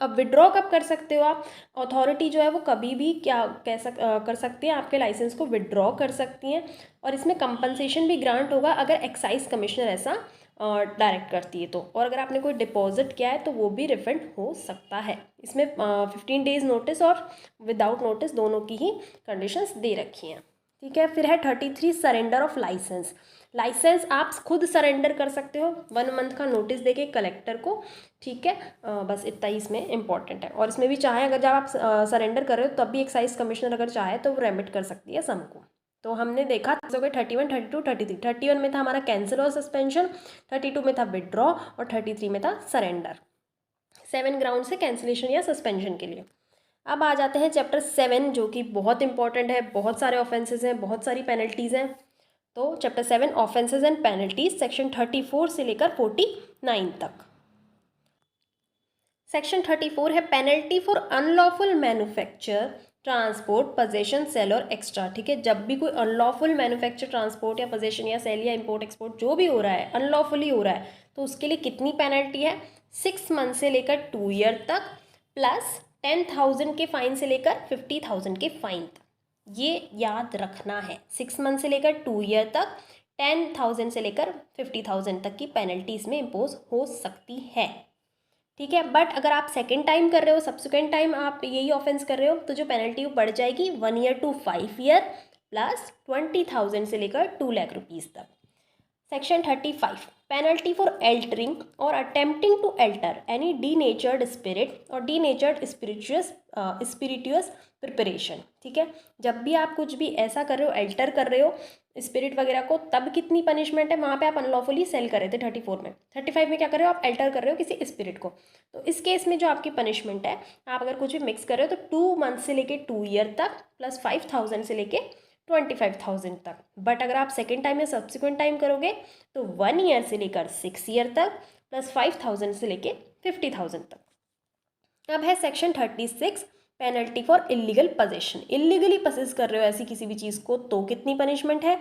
अब विड्रॉ कब कर सकते हो आप, अथॉरिटी जो है वो कभी भी क्या कर सकती है, आपके लाइसेंस को विड्रॉ कर सकती हैं, और इसमें कंपनसेशन भी ग्रांट होगा अगर एक्साइज कमिश्नर ऐसा डायरेक्ट करती है तो, और अगर आपने कोई डिपॉजिट किया है तो वो भी रिफंड हो सकता है। इसमें 15 डेज नोटिस और विदाउट नोटिस दोनों की ही कंडीशंस दे रखी हैं। ठीक है, फिर है 33 सरेंडर ऑफ लाइसेंस। लाइसेंस आप खुद सरेंडर कर सकते हो 1 मंथ का नोटिस देके कलेक्टर को, ठीक है। बस इतना ही इसमें इंपॉर्टेंट है। और इसमें भी चाहे अगर जब आप सरेंडर कर रहे हो तब भी एक्साइज कमिश्नर अगर चाहे तो वो रेमिट कर सकती है सम को। तो हमने देखा 31, 32, 33। 31 में था हमारा कैंसिल और सस्पेंशन, 32 में था विड्रॉ और 33 में था सरेंडर। 7 ग्राउंड से कैंसिलेशन या सस्पेंशन के लिए। अब आ जाते हैं चैप्टर 7 जो कि बहुत इंपॉर्टेंट है। बहुत सारे ऑफेंसेस हैं, बहुत सारी पेनल्टीज़ हैं। तो chapter 7 offences and penalties, section 34 से लेकर 49 तक। सेक्शन 34 है penalty for unlawful manufacture, transport, possession, sale और एक्स्ट्रा, ठीक है। जब भी कोई अनलॉफुल मैन्युफैक्चर, ट्रांसपोर्ट या पोजेशन या सेल या इंपोर्ट एक्सपोर्ट जो भी हो रहा है अनलॉफुली हो रहा है तो उसके लिए कितनी पेनल्टी है? 6 मंथ से लेकर 2 ईयर तक, प्लस 10,000 के फाइन से लेकर 50,000 के फाइन तक। ये याद रखना है, 6 मंथ से लेकर 2 ईयर तक, 10,000 से लेकर 50,000 तक की पेनल्टी इसमें इम्पोज हो सकती है, ठीक है। बट अगर आप सेकेंड टाइम कर रहे हो, सब्सिक्वेंट टाइम आप यही ऑफेंस कर रहे हो तो जो पेनल्टी वो बढ़ जाएगी 1 ईयर टू 5 ईयर, प्लस 20,000 से लेकर 2 लाख रुपीज़ तक। सेक्शन 35 पेनल्टी फॉर एल्टरिंग और attempting to alter any denatured spirit और डीनेचर्ड स्पिरिटुअस प्रिपरेशन, ठीक है। जब भी आप कुछ भी ऐसा कर रहे हो, एल्टर कर रहे हो स्पिरिट वगैरह को, तब कितनी पनिशमेंट है? वहाँ पे आप अनलॉफुली सेल कर रहे थे 34 में, 35 में क्या कर रहे हो? आप एल्टर कर रहे हो किसी स्पिरिट को। तो इस केस में जो आपकी पनिशमेंट है, आप अगर कुछ भी मिक्स कर रहे हो तो 2 मंथ से लेके 2 ईयर तक, प्लस 5,000 से लेके 25,000 तक। बट अगर आप सेकेंड टाइम या सब्सिक्वेंट टाइम करोगे तो 1 ईयर से लेकर 6 ईयर तक, प्लस 5,000 से लेके 50,000 तक। अब है section 36 penalty for illegal possession. Illegally possess कर रहे हो ऐसी किसी भी चीज़ को तो कितनी पनिशमेंट है,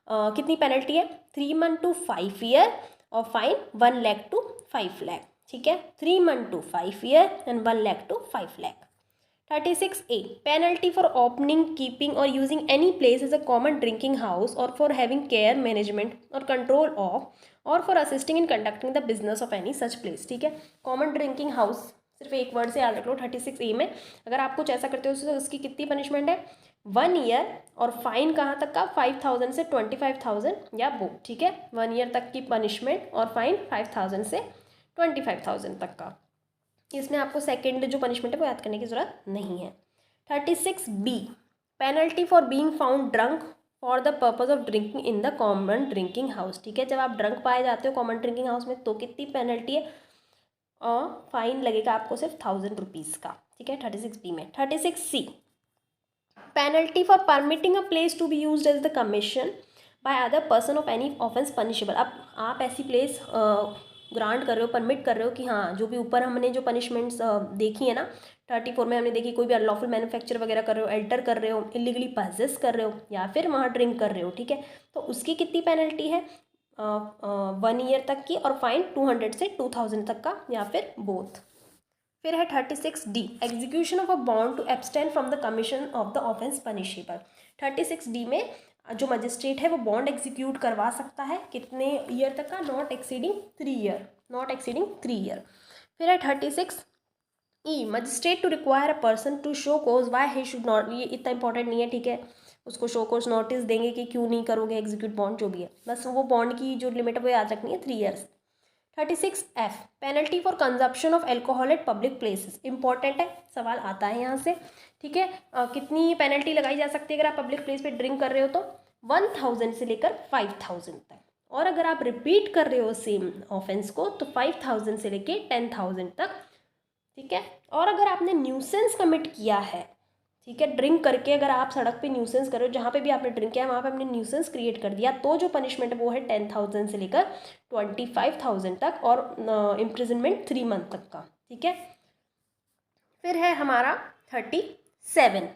कितनी पेनल्टी है? 3 मंथ टू 5 ईयर और फाइन 1 लाख टू 5 लाख, ठीक है। 3 month to 5 year and 1 lakh to 5 lakh. 36A penalty for opening, keeping or using any place as a common drinking house or for having care, management or control of or for assisting in conducting the business of any such place, ठीक है। Common drinking house सिर्फ एक word से याद रख लो 36A में। अगर आप कुछ ऐसा करते हो तो उसकी कितनी पनिशमेंट है? 1 ईयर और फाइन कहाँ तक का? 5,000 से 25,000 या वो, ठीक है। 1 ईयर तक की पनिशमेंट और फाइन 5,000 से 25,000 तक का। इसमें आपको सेकेंड जो पनिशमेंट है वो याद करने की जरूरत नहीं है। 36B penalty for being found drunk for the purpose of drinking in the common drinking house, ठीक है। जब आप ड्रंक पाए जाते हो कॉमन ड्रिंकिंग हाउस में तो कितनी पेनल्टी है? और फाइन लगेगा आपको सिर्फ 1,000 रुपीज़ का, ठीक है। 36B में। 36C penalty for permitting a place to be used as the commission by other person of any offence punishable. अब आप ऐसी प्लेस ग्रांट कर रहे हो, परमिट कर रहे हो कि हाँ जो भी ऊपर हमने जो पनिशमेंट्स देखी है ना 34 में हमने देखी, कोई भी अनलॉफुल मैन्युफैक्चर वगैरह कर रहे हो, एल्टर कर रहे हो, इलीगली पजेस कर रहे हो या फिर वहाँ ड्रिंक कर रहे हो, ठीक है। तो उसकी कितनी पेनल्टी है? 1 ईयर तक की और फाइन 200 से 2,000 तक का या फिर बोथ। फिर है 36D execution of a bond to abstain from the commission of the offence punishable. 36D में जो मजिस्ट्रेट है वो बॉन्ड एग्जीक्यूट करवा सकता है कितने ईयर तक का? Not exceeding 3 year, not exceeding 3 year. फिर है 36E magistrate to require a person to show cause why he should not. ये इतना इंपॉर्टेंट नहीं है, ठीक है। उसको शो कोज नोटिस देंगे कि क्यों नहीं करोगे एग्जीक्यूट बॉन्ड, जो भी है, बस वो बॉन्ड की जो लिमिट है वो याद रखनी है 3 years. 36F penalty for consumption of alcohol eight public places. Important है, सवाल आता है यहाँ से, ठीक है। कितनी पेनल्टी लगाई जा सकती है अगर आप पब्लिक प्लेस पे ड्रिंक कर रहे हो तो? 1,000 से लेकर 5,000 तक। और अगर आप रिपीट कर रहे हो सेम ऑफेंस को तो 5,000 से लेकर 10,000 तक, ठीक है। और अगर आपने न्यूसेंस कमिट किया है, ठीक है, ड्रिंक करके अगर आप सड़क पे न्यूसेंस करो, जहाँ पे भी आपने ड्रिंक किया है वहाँ पे आपने न्यूसेंस क्रिएट कर दिया, तो जो पनिशमेंट है वो है 10,000 से लेकर 25,000 तक और इम्प्रिजनमेंट 3 मंथ तक का, ठीक है। फिर है हमारा 37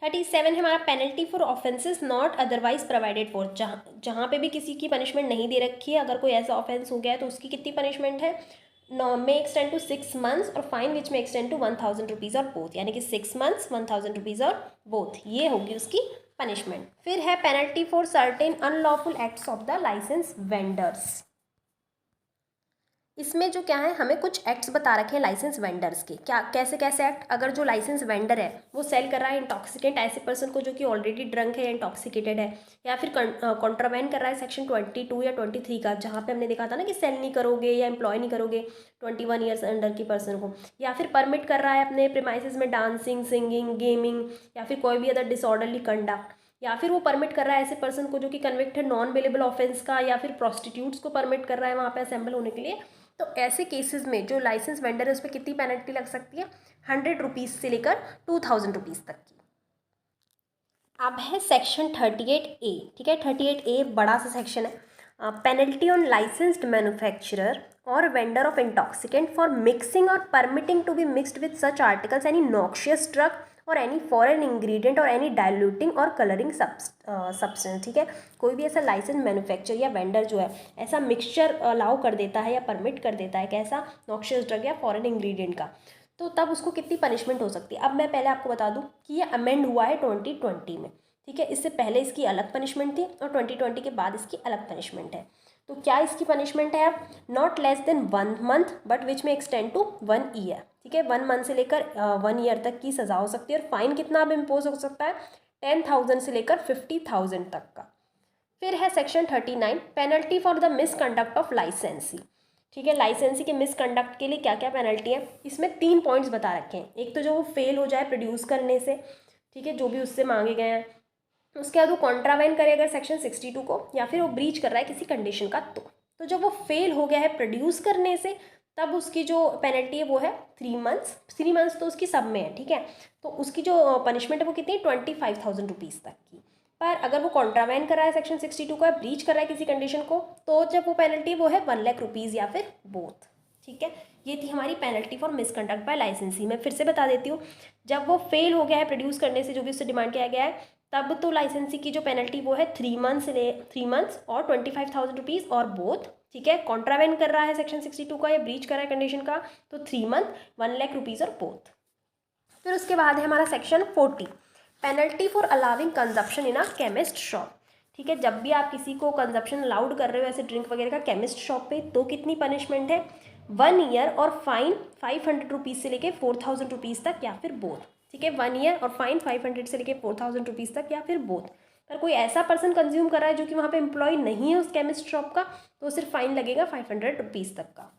है हमारा penalty for offences not otherwise provided for. जहाँ पे भी किसी की पनिशमेंट नहीं दे रखी है, अगर कोई ऐसा ऑफेंस हो गया है तो उसकी कितनी पनिशमेंट है? may extend to 6 months और फाइन विच में एक्सटेंड टू 1,000 रुपीज़ और बोथ, यानी कि 6 months 1,000 रुपीज़ और बोथ, ये होगी उसकी पनिशमेंट। फिर है penalty for certain unlawful acts of the licence vendors. इसमें जो क्या है, हमें कुछ एक्ट्स बता रखे हैं लाइसेंस वेंडर्स के। क्या कैसे कैसे एक्ट? अगर जो लाइसेंस वेंडर है वो सेल कर रहा है इंटॉक्सिकेंट ऐसे पर्सन को जो कि ऑलरेडी ड्रंक है या इंटॉक्सिकेटेड है, या फिर कॉन्ट्रावेंड कर रहा है सेक्शन 22 या 23 का, जहाँ पे हमने देखा था ना कि सेल नहीं करोगे या एम्प्लॉय नहीं करोगे 21 ईयर्स अंडर की पर्सन को, या फिर परमिट कर रहा है अपने प्रीमाइसेस में डांसिंग, सिंगिंग, गेमिंग या फिर कोई भी अदर डिसऑर्डरली कंडक्ट, या फिर वो परमिट कर रहा है ऐसे पर्सन को जो कि कन्विक्टेड नॉन बेलेबल ऑफेंस का, या फिर प्रोस्टिट्यूट्स को परमिट कर रहा है वहाँ पे असेंबल होने के लिए, तो ऐसे केसेस में जो लाइसेंस वेंडर है उस पर कितनी पेनल्टी लग सकती है? 100 रुपीज़ से लेकर 2000 रुपीज़ तक की। अब है सेक्शन 38A, ठीक है। 38A बड़ा सा सेक्शन है। पेनल्टी ऑन लाइसेंस्ड मैन्युफैक्चरर और vendor of intoxicant for mixing और permitting to be mixed with such articles any noxious drug और एनी फॉरेन इंग्रेडिएंट और एनी डाइल्यूटिंग और कलरिंग सब्सटेंस, ठीक है। कोई भी ऐसा लाइसेंस मैन्युफैक्चर या वेंडर जो है ऐसा मिक्सचर अलाउ कर देता है या परमिट कर देता है कैसा, नॉक्शियस ड्रग या फॉरेन इंग्रेडिएंट का, तो तब उसको कितनी पनिशमेंट हो सकती है। अब मैं पहले आपको बता दूं कि ये अमेंड हुआ है 2020 में, ठीक है। इससे पहले इसकी अलग पनिशमेंट थी और 2020 के बाद इसकी अलग पनिशमेंट है। तो क्या इसकी पनिशमेंट है? अब not less than 1 month but which में एक्सटेंड टू 1 ईयर, ठीक है। 1 मंथ से लेकर 1 ईयर तक की सज़ा हो सकती है। और फाइन कितना अब इम्पोज हो सकता है? 10,000 से लेकर 50,000 तक का। फिर है section 39, penalty for the misconduct of लाइसेंसी, ठीक है। लाइसेंसी के मिसकंडक्ट के लिए क्या क्या पेनल्टी है? इसमें 3 पॉइंट्स बता रखे हैं। एक तो जो वो फेल हो जाए प्रोड्यूस करने से, ठीक है, जो भी उससे मांगे गए हैं। उसके बाद वो कॉन्ट्रावेन करे अगर सेक्शन 62 को, या फिर वो ब्रीच कर रहा है किसी कंडीशन का, तो जब वो फेल हो गया है प्रोड्यूस करने से, तब उसकी जो पेनल्टी है वो है 3 मंथ्स। 3 मंथ्स तो उसकी सब में है, ठीक है। तो उसकी जो पनिशमेंट है वो कितनी? 25,000 रुपीज़ तक की। पर अगर वो कॉन्ट्रावेन कर रहा है सेक्शन 62 का, ब्रीच कर रहा है किसी कंडीशन को, तो जब वो पेनल्टी वो है 1 लाख रुपीज़ या फिर बोथ, ठीक है। ये थी हमारी पेनल्टी फॉर मिसकंडक्ट बाय लाइसेंसी। मैं फिर से बता देती हूँ, जब वो फेल हो गया है प्रोड्यूस करने से जो भी उससे डिमांड किया गया है, तब तो लाइसेंसी की जो पेनल्टी वो है 3 मंथ्स और 25,000 रुपीज़ और बोथ, ठीक है। कॉन्ट्रावेन कर रहा है सेक्शन 62 का या ब्रीच कर रहा है कंडीशन का, तो 3 मंथ 1 लाख रुपीज़ और बोथ। फिर उसके बाद है हमारा section 40, penalty for allowing consumption in a chemist shop, ठीक है। जब भी आप किसी को कंजप्शन अलाउड कर रहे हो ऐसे ड्रिंक वगैरह का केमिस्ट शॉप पे, तो कितनी पनिशमेंट है? 1 ईयर और फाइन 500 रुपीज़ से लेके 4,000 रुपीज़ तक या फिर बोथ, ठीक है। 1 ईयर और फाइन 500 से लेके 4,000 रुपीज़ तक या फिर बोथ। पर कोई ऐसा पर्सन कंज्यूम कर रहा है जो कि वहाँ पे एम्प्लॉय नहीं है उस केमिस्ट शॉप का, तो सिर्फ फाइन लगेगा 500 रुपीज़ तक का।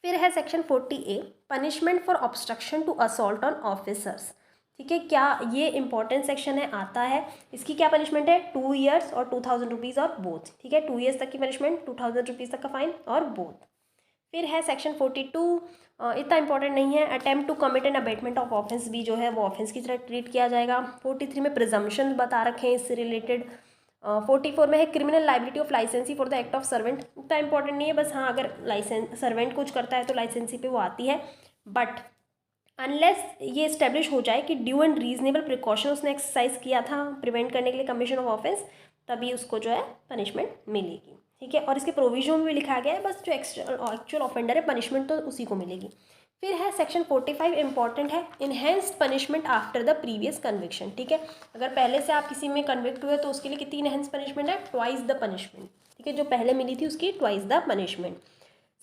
फिर है section 40A, punishment for obstruction to assault on officers, ठीक है। क्या ये इंपॉर्टेंट सेक्शन है, आता है। इसकी क्या पनिशमेंट है? 2 ईयर्स और 2,000 रुपीज़ और बोथ, ठीक है। 2 ईयर्स तक की पनिशमेंट, 2,000 रुपीज़ तक का फाइन और बोथ। फिर है सेक्शन 42, इतना इंपॉर्टेंट नहीं है, attempt to commit an abetment of offence भी जो है वो ऑफेंस की तरह ट्रीट किया जाएगा। 43 में प्रिजम्पशन बता रखे हैं इससे रिलेटेड। 44 में है क्रिमिनल लाइबिलिटी ऑफ लाइसेंसी for the act of servant, उतना इंपॉर्टेंट नहीं है, बस हाँ अगर लाइसेंस सर्वेंट कुछ करता है तो लाइसेंसी पे वो आती है, बट अनलेस ये इस्टेब्लिश हो जाए कि ड्यू एंड रीजनेबल प्रिकॉशन उसने एक्सरसाइज किया था प्रिवेंट करने के लिए कमीशन ऑफ ऑफेंस, तभी उसको जो है पनिशमेंट मिलेगी, ठीक है। और इसके प्रोविजन में भी लिखा गया है, बस जो एक्चुअल ऑफेंडर है पनिशमेंट तो उसी को मिलेगी। फिर है सेक्शन 45, इंपॉर्टेंट है, enhanced punishment after the previous conviction, ठीक है। अगर पहले से आप किसी में कन्विक्ट हुए तो उसके लिए कितनी इनहेंस पनिशमेंट है? ट्वाइस द पनिशमेंट, ठीक है। जो पहले मिली थी उसकी twice the punishment.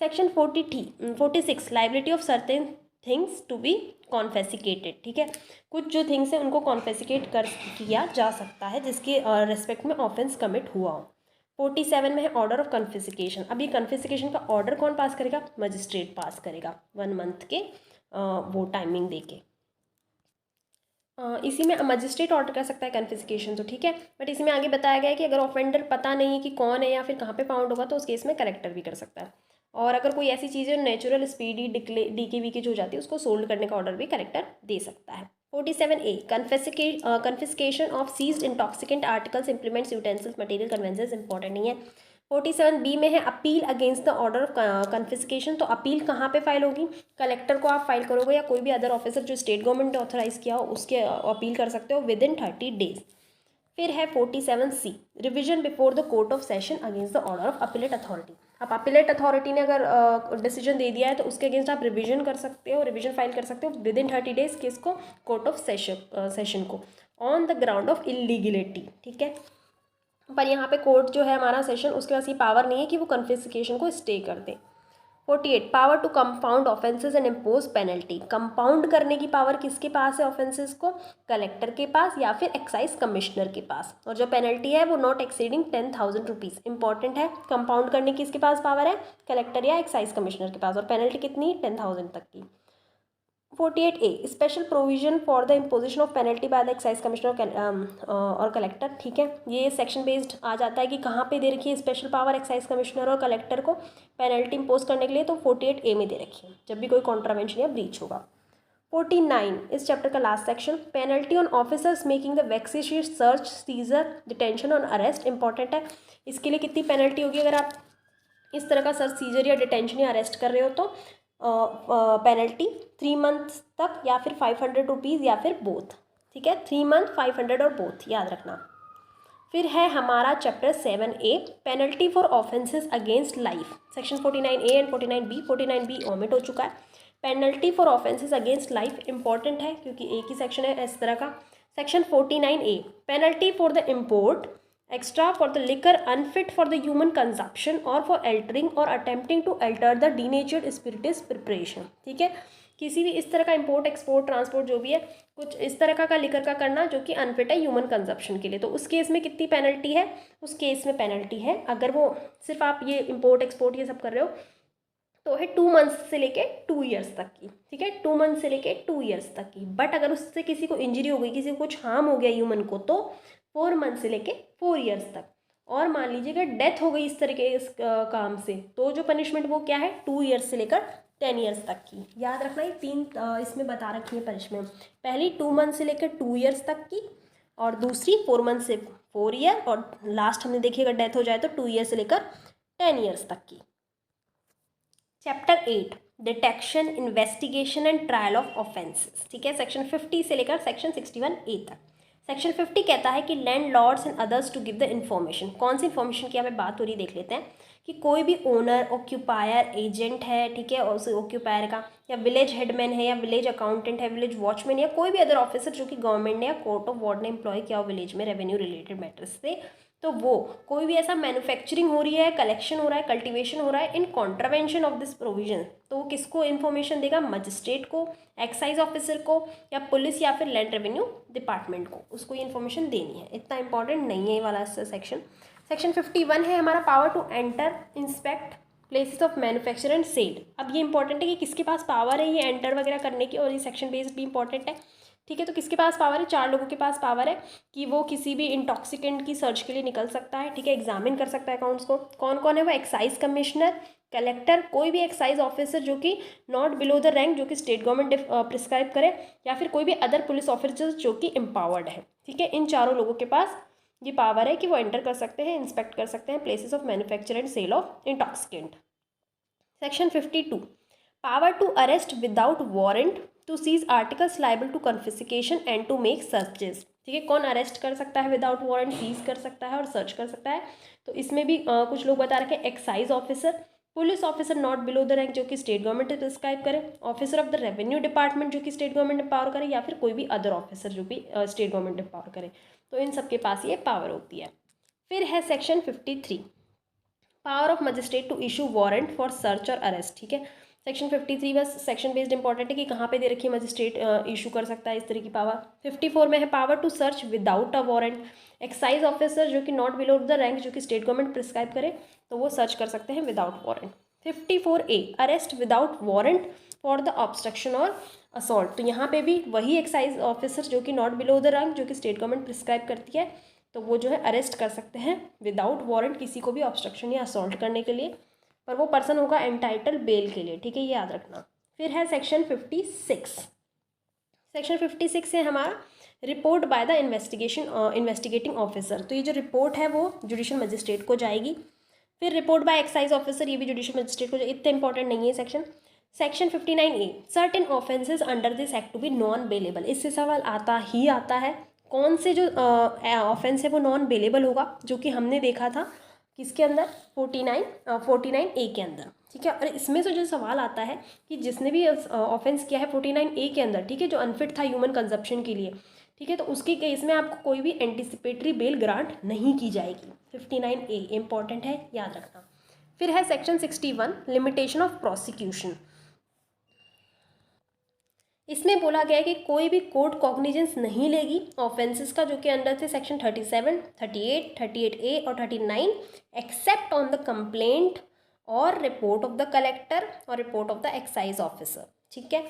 Section 46, liability of certain things to be confiscated, ठीक है। कुछ जो थिंग्स हैं उनको कॉन्फेसिकेट किया जा सकता है जिसके रिस्पेक्ट में ऑफेंस कमिट हुआ हो। 47 में है ऑर्डर ऑफ कन्फिस्केशन। अब ये कन्फिस्केशन का ऑर्डर कौन पास करेगा? मजिस्ट्रेट पास करेगा 1 मंथ के वो टाइमिंग देके। इसी में मजिस्ट्रेट ऑर्डर कर सकता है कन्फिस्केशन, तो ठीक है। बट इसमें आगे बताया गया है कि अगर ऑफेंडर पता नहीं है कि कौन है या फिर कहाँ पे फाउंड होगा तो उस केस में करेक्टर भी कर सकता है। और अगर कोई ऐसी चीज़ है नेचुरल स्पीडी डीके वीके जो हो जाती है उसको सोल्ड करने का ऑर्डर भी करेक्टर दे सकता है। 47A, confiscation of seized intoxicant articles, implements, utensils, material, conveyances, important नहीं है। 47B में है appeal against the order of confiscation. तो अपील कहाँ पे फाइल होगी? कलेक्टर को आप फाइल करोगे या कोई भी अदर ऑफिसर जो स्टेट गवर्नमेंट ने ऑथराइज किया हो उसके अपील कर सकते हो विद इन 30 डेज। फिर है 47C, revision before the court of session against the order of appellate authority. अब अपीलेट अथॉरिटी ने अगर डिसीजन दे दिया है तो उसके अगेंस्ट आप रिविजन कर सकते हो, रिविजन फाइल कर सकते हो विद इन 30 डेज किसको? कोर्ट ऑफ सेशन को, ऑन द ग्राउंड ऑफ इलीगिलिटी, ठीक है। पर यहाँ पे कोर्ट जो है हमारा सेशन, उसके पास ये पावर नहीं है कि वो कन्फिस्केशन को स्टे कर दे। 48 power to compound offences and impose penalty. Compound करने की पावर किसके पास है ऑफेंसेस को? कलेक्टर के पास या फिर एक्साइज कमिश्नर के पास। और जो पेनल्टी है वो नॉट एक्सीडिंग 10,000 रुपीज़। इंपॉर्टेंट है, कंपाउंड करने की किसके पास पावर है? कलेक्टर या एक्साइज कमिश्नर के पास। और पेनल्टी कितनी? 10,000 तक की। 48A special provision for the imposition of penalty by the excise commissioner और कलेक्टर। ठीक है, ये सेक्शन बेस्ड आ जाता है कि कहाँ पे दे रखी है स्पेशल पावर एक्साइज कमिश्नर और कलेक्टर को पेनल्टी इम्पोज करने के लिए, तो 48A में दे रखी है जब भी कोई कॉन्ट्रावेंशन या ब्रीच होगा। 49 इस चैप्टर का last section, penalty on officers making the vexatious search seizure detention on arrest. Important है, इसके लिए कितनी पेनल्टी होगी अगर आप इस तरह का सर्च सीजर या डिटेंशन या अरेस्ट कर रहे हो? तो पेनल्टी 3 मंथ्स तक या फिर 500 रुपीज़ या फिर बोथ। ठीक है, 3 मंथ 500 और बोथ, याद रखना। फिर है हमारा chapter 7A penalty for offences against life. Section 49A and 49B। 49B omit हो चुका है। Penalty for offences against life important है क्योंकि एक ही सेक्शन है इस तरह का। Section 49A penalty for the import extra for the liquor unfit for the human consumption और फॉर अल्टरिंग और attempting to alter the denatured spirits preparation. ठीक है, किसी भी इस तरह का इंपोर्ट एक्सपोर्ट ट्रांसपोर्ट जो भी है कुछ इस तरह का लिकर का करना जो कि अनफिट है ह्यूमन कंजप्शन के लिए, तो उस केस में कितनी पेनल्टी है? उस केस में पेनल्टी है, अगर वो सिर्फ आप ये इंपोर्ट एक्सपोर्ट ये सब कर रहे हो तो है 2 मंथ्स से लेके 2 ईयर्स तक की। ठीक है, 2 मंथ से लेके 2 ईयर्स तक की। बट अगर उससे किसी को इंजरी हो गई, किसी को कुछ हार्म हो गया ह्यूमन को, तो 4 मंथ से लेके 4 ईयर्स तक। और मान लीजिए अगर डेथ हो गई इस तरीके इस काम से, तो जो पनिशमेंट वो क्या है? 2 ईयर्स से लेकर 10 ईयर्स तक की। याद रखना, ये 3 इसमें बता रखी है पनिशमेंट। पहली 2 मंथ से लेकर 2 ईयर्स तक की, और दूसरी 4 मंथ से 4 ईयर, और लास्ट हमने देखी अगर डेथ हो जाए तो 2 ईयर से लेकर 10 ईयर्स तक की। Chapter 8 detection investigation and trial of offences. ठीक है, सेक्शन 50 से लेकर सेक्शन 61A तक। सेक्शन 50 कहता है कि landlords and others to give the information. कौन सी इन्फॉर्मेशन की यहाँ पे बात हो रही देख लेते हैं कि कोई भी ओनर, ऑक्यूपायर, एजेंट है, ठीक है, और उस ऑक्यूपायर का, या विलेज हेडमैन है, या विलेज अकाउंटेंट है, विलेज वॉचमैन, या कोई भी अदर ऑफिसर जो कि गवर्नमेंट ने या कोर्ट ऑफ वार्ड ने एम्प्लॉय किया हो विलेज में रेवेन्यू रिलेटेड मैटर्स से, तो वो कोई भी ऐसा मैन्युफैक्चरिंग हो रही है, कलेक्शन हो रहा है, कल्टीवेशन हो रहा है इन कॉन्ट्रावेंशन ऑफ दिस प्रोविजन, तो वो किसको इन्फॉर्मेशन देगा? मजिस्ट्रेट को, एक्साइज ऑफिसर को, या पुलिस, या फिर लैंड रेवेन्यू डिपार्टमेंट को, उसको ये इन्फॉर्मेशन देनी है। इतना इंपॉर्टेंट नहीं है ये वाला सेक्शन। सेक्शन 51 है हमारा power to enter inspect places of manufacture and sale. अब ये इंपॉर्टेंट है कि किसके पास पावर है ये एंटर वगैरह करने की, और ये सेक्शन बेस्ड भी इंपॉर्टेंट है। ठीक है, तो किसके पास पावर है? 4 लोगों के पास पावर है कि वो किसी भी इंटॉक्सिकेंट की सर्च के लिए निकल सकता है। ठीक है, एग्जामिन कर सकता है अकाउंट्स को। कौन कौन है वो? एक्साइज कमिश्नर, कलेक्टर, कोई भी एक्साइज ऑफिसर जो कि नॉट बिलो द रैंक जो कि स्टेट गवर्नमेंट प्रिस्क्राइब करे, या फिर कोई भी अदर पुलिस ऑफिसर जो कि एम्पावर्ड है। ठीक है, इन चारों लोगों के पास ये पावर है कि वो एंटर कर सकते हैं, इंस्पेक्ट कर सकते हैं places of manufacture and sale of intoxicant. Section 52 power to arrest without warrant to seize articles liable to confiscation and to make searches. ठीक है, कौन अरेस्ट कर सकता है विदाउट वारंट? सीज कर सकता है और सर्च कर सकता है। तो इसमें भी कुछ लोग बता रखे हैं, excise officer, police officer not below the rank जो कि स्टेट गवर्नमेंट प्रिस्क्राइब करे, officer of the revenue department जो कि स्टेट गवर्नमेंट एम्पावर करे, या फिर कोई भी अदर ऑफिसर जो भी स्टेट गवर्नमेंट एम्पावर करे। तो इन सबके पास ये पावर होती है। फिर है section 53 power of magistrate to issue warrant for search और अरेस्ट। ठीक है, सेक्शन 53 बस सेक्शन बेस्ड इंपॉर्टेंट है कि कहाँ पे दे रखी है मजिस्ट्रेट इशू कर सकता है इस तरह की पावर। 54 में है power to search without a warrant. Excise officer जो कि नॉट बिलो द रैंक जो कि स्टेट गवर्नमेंट प्रिस्क्राइब करे तो वो सर्च कर सकते हैं without warrant. 54A arrest without warrant for the obstruction और असॉल्ट। तो यहाँ पे भी वही एक्साइज ऑफिसर जो कि नॉट बिलो द रैंक जो कि स्टेट गवर्नमेंट प्रिस्क्राइब करती है, तो वो जो है अरेस्ट कर सकते हैं विदाउट वारंट किसी को भी ऑब्स्ट्रक्शन या असॉल्ट करने के लिए, पर वो पर्सन होगा एंटाइटल बेल के लिए। ठीक है, ये याद रखना। फिर है सेक्शन 56। सेक्शन 56 है हमारा report by the investigating officer. तो ये जो रिपोर्ट है वो जुडिशियल मजिस्ट्रेट को जाएगी। फिर रिपोर्ट बाय एक्साइज ऑफिसर, ये भी जुडिशियल मजिस्ट्रेट को, इतना इंपॉर्टेंट नहीं है section. Section 59A certain offences under this act to be non bailable. इससे सवाल आता ही आता है, कौन से जो ऑफेंस है वो नॉन बेलेबल होगा, जो कि हमने देखा था किसके अंदर? 49A के अंदर। ठीक है, और इसमें से जो सवाल आता है कि जिसने भी ऑफेंस किया है 49A के अंदर, ठीक है, जो अनफिट था ह्यूमन कंजप्शन के लिए, ठीक है, तो उसके केस में आपको कोई भी एंटिसिपेटरी बेल ग्रांट नहीं की जाएगी। 59A इंपॉर्टेंट है, याद रखना। फिर है सेक्शन 61 लिमिटेशन ऑफ प्रोसिक्यूशन। इसमें बोला गया है कि कोई भी कोर्ट कॉग्निजेंस नहीं लेगी ऑफेंसेस का जो कि अंडर थे सेक्शन 37, 38, 38A और 39 एक्सेप्ट ऑन द कंप्लेंट और रिपोर्ट ऑफ द कलेक्टर और report of the excise officer. ठीक है,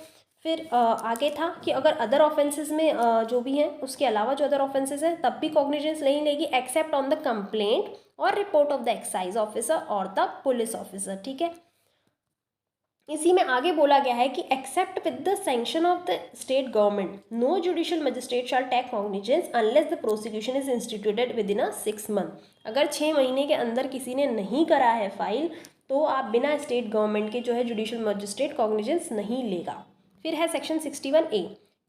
फिर आगे था कि अगर अदर ऑफेंसेस में जो भी हैं उसके अलावा जो अदर ऑफेंसेस हैं तब भी कॉग्निजेंस नहीं लेगी एक्सेप्ट ऑन द कंप्लेंट और report of the excise officer और द पुलिस ऑफिसर। ठीक है, इसी में आगे बोला गया है कि except with the sanction of the state government no judicial magistrate shall take cognizance unless the prosecution is instituted within a 6 month. अगर 6 महीने के अंदर किसी ने नहीं करा है फाइल तो आप बिना स्टेट गवर्नमेंट के जो है जुडिशियल मजिस्ट्रेट कॉग्निजेंस नहीं लेगा। फिर है section 61A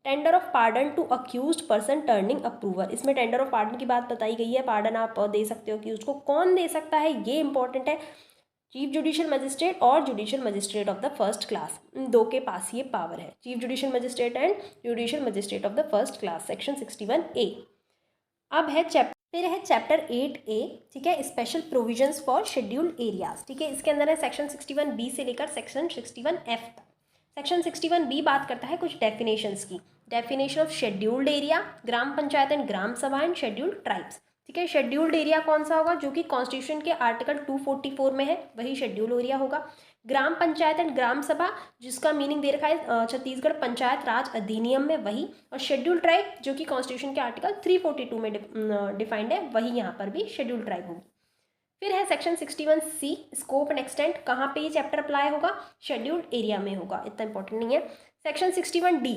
tender of pardon to accused person turning approver. इसमें टेंडर ऑफ पार्डन की बात बताई गई है, पार्डन आप दे सकते हो कि उसको कौन दे सकता है ये इंपॉर्टेंट है, चीफ जुडिशियल मजिस्ट्रेट और judicial magistrate of the first class, इन दो के पास ये पावर है, chief judicial magistrate and judicial magistrate of the first class, section 61A। अब है चैप्टर 8A। ठीक है, special provisions for scheduled areas. ठीक है, इसके अंदर है सेक्शन 61B से लेकर सेक्शन 61F तक। सेक्शन 61B बात करता है कुछ डेफिनेशंस की, definition of scheduled area, gram panchayat and gram sabha and scheduled tribes. ठीक है, शेड्यूल्ड एरिया कौन सा होगा, जो कि कॉन्स्टिट्यूशन के आर्टिकल 244 में है वही शेड्यूल्ड एरिया होगा। ग्राम पंचायत एंड ग्राम सभा जिसका मीनिंग दे रखा है छत्तीसगढ़ पंचायत राज अधिनियम में वही, और शेड्यूल्ड ट्राइब जो कि कॉन्स्टिट्यूशन के आर्टिकल 342 में डिफाइंड है वही यहाँ पर भी शेड्यूल्ड ट्राइब होगी। फिर है section 61C scope and extent, कहाँ पे ये चैप्टर अप्लाई होगा, शेड्यूल्ड एरिया में होगा, इतना इंपॉर्टेंट नहीं है। Section 61D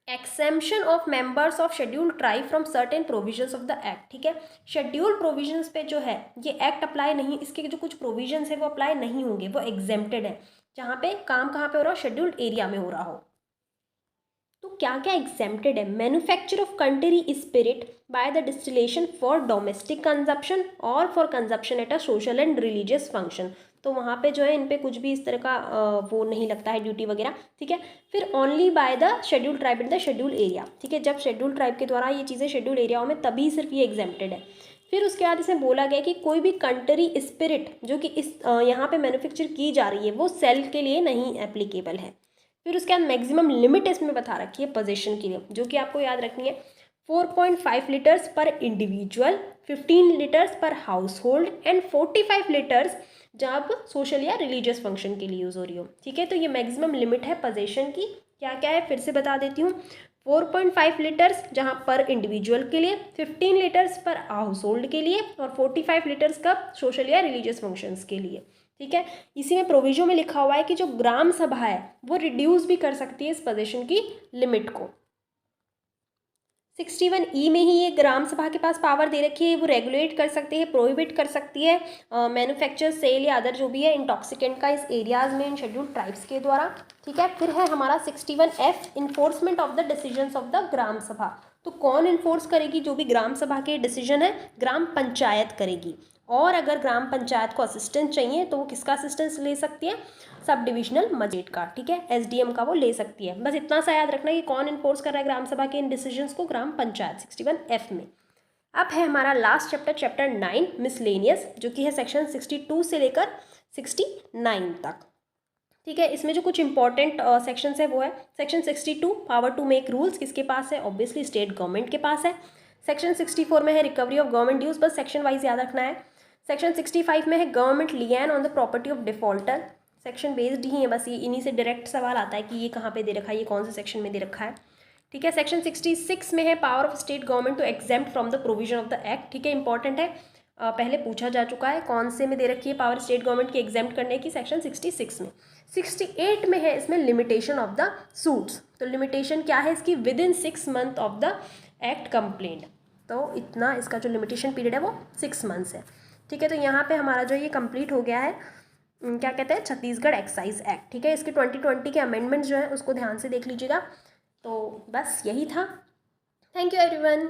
exemption of members of scheduled tribe from certain provisions of the act. ठीक है, शेड्यूल्ड प्रोविजंस पे जो है ये एक्ट अप्लाई नहीं, इसके जो कुछ प्रोविजंस है वो अप्लाई नहीं होंगे, वो एग्जेम्प्टेड है। जहाँ पे काम कहाँ पे हो रहा हो, शेड्यूल्ड एरिया में हो रहा हो। तो क्या क्या एग्जेम्प्टेड है, manufacture of country spirit by the distillation for domestic consumption और for consumption at a social and religious function. तो वहाँ पे जो है इन पे कुछ भी इस तरह का वो नहीं लगता है ड्यूटी वगैरह। ठीक है, फिर only by the scheduled tribe in the scheduled area. ठीक है, जब शेड्यूल्ड ट्राइब के द्वारा ये चीज़ें शेड्यूल्ड एरियाओं में तभी सिर्फ ये एग्जेम्प्टेड है। फिर उसके बाद इसमें बोला गया कि कोई भी कंट्री स्पिरिट जो कि इस यहाँ पे मैन्युफैक्चर की जा रही है वो सेल के लिए नहीं एप्लीकेबल है। फिर उसके बाद मैक्सिमम लिमिट इसमें बता रखी है पोजीशन के लिए, जो कि आपको याद रखनी है, 4.5 लीटर्स पर इंडिविजुअल, 15 लीटर्स पर हाउस होल्ड एंड 45 लीटर्स जब सोशल या रिलीजियस फंक्शन के लिए यूज़ हो रही हो। ठीक है, तो ये मैक्सिमम लिमिट है पोजीशन की, क्या क्या है फिर से बता देती हूँ। 4.5 लीटर्स जहाँ पर इंडिविजुअल के लिए, 15 लीटर्स पर हाउस होल्ड के लिए और 45 लीटर्स कब, सोशल या रिलीजियस फंक्शंस के लिए। ठीक है, इसी में प्रोविजन में लिखा हुआ है कि जो ग्राम सभा है वो रिड्यूस भी कर सकती है इस पोजीशन की लिमिट को। 61E में ही ये ग्राम सभा के पास पावर दे रखी है, वो रेगुलेट कर सकती है, प्रोहिबिट कर सकती है मैन्युफैक्चर, सेल या अदर जो भी है इंटॉक्सिकेंट का इस एरियाज में इन शेड्यूल्ड ट्राइब्स के द्वारा। ठीक है, फिर है हमारा 61F enforcement of the decisions of the gram sabha. तो कौन इन्फोर्स करेगी, जो भी ग्राम सभा के डिसीजन है ग्राम पंचायत करेगी, और अगर ग्राम पंचायत को असिस्टेंस चाहिए तो वो किसका असिस्टेंस ले सकती है, सब डिविजनल मजिस्ट्रेट का। ठीक है, SDM का वो ले सकती है। बस इतना सा याद रखना कि कौन इन्फोर्स कर रहा है ग्राम सभा के इन डिसीजंस को, ग्राम पंचायत 61F में। अब है हमारा लास्ट चैप्टर, चैप्टर 9 मिसलेनियस, जो कि है सेक्शन 62 से लेकर 69 तक। ठीक है, इसमें जो कुछ इंपॉर्टेंट सेक्शंस है वो है section 62 power to make rules, किसके पास है, ऑब्वियसली स्टेट गवर्नमेंट के पास है। सेक्शन 64 में है रिकवरी ऑफ गवर्नमेंट ड्यूज, बस सेक्शन वाइज याद रखना है। सेक्शन 65 में है government lien on the property of defaulter, section based ही है, बस ये इन्हीं से डायरेक्ट सवाल आता है कि ये कहाँ पे दे रखा है, ये कौन से सेक्शन में दे रखा है। ठीक है, सेक्शन 66 में है power of state government to exempt from the provision of the act. ठीक है, इंपॉर्टेंट है, पहले पूछा जा चुका है कौन से में दे रखी है पावर स्टेट गवर्नमेंट की एग्जेम्प्ट करने की, सेक्शन 66 में। 68 में है इसमें लिमिटेशन ऑफ द सूट्स, तो लिमिटेशन क्या है इसकी, with in 6 month of the act complaint. तो इतना इसका जो लिमिटेशन पीरियड है वो 6 मंथ्स है। ठीक है, तो यहाँ पे हमारा जो ये कंप्लीट हो गया है, क्या कहते हैं, छत्तीसगढ़ एक्साइज एक्ट। ठीक है, इसके 2020 के अमेंडमेंट्स जो है उसको ध्यान से देख लीजिएगा। तो बस यही था, थैंक यू एवरीवन।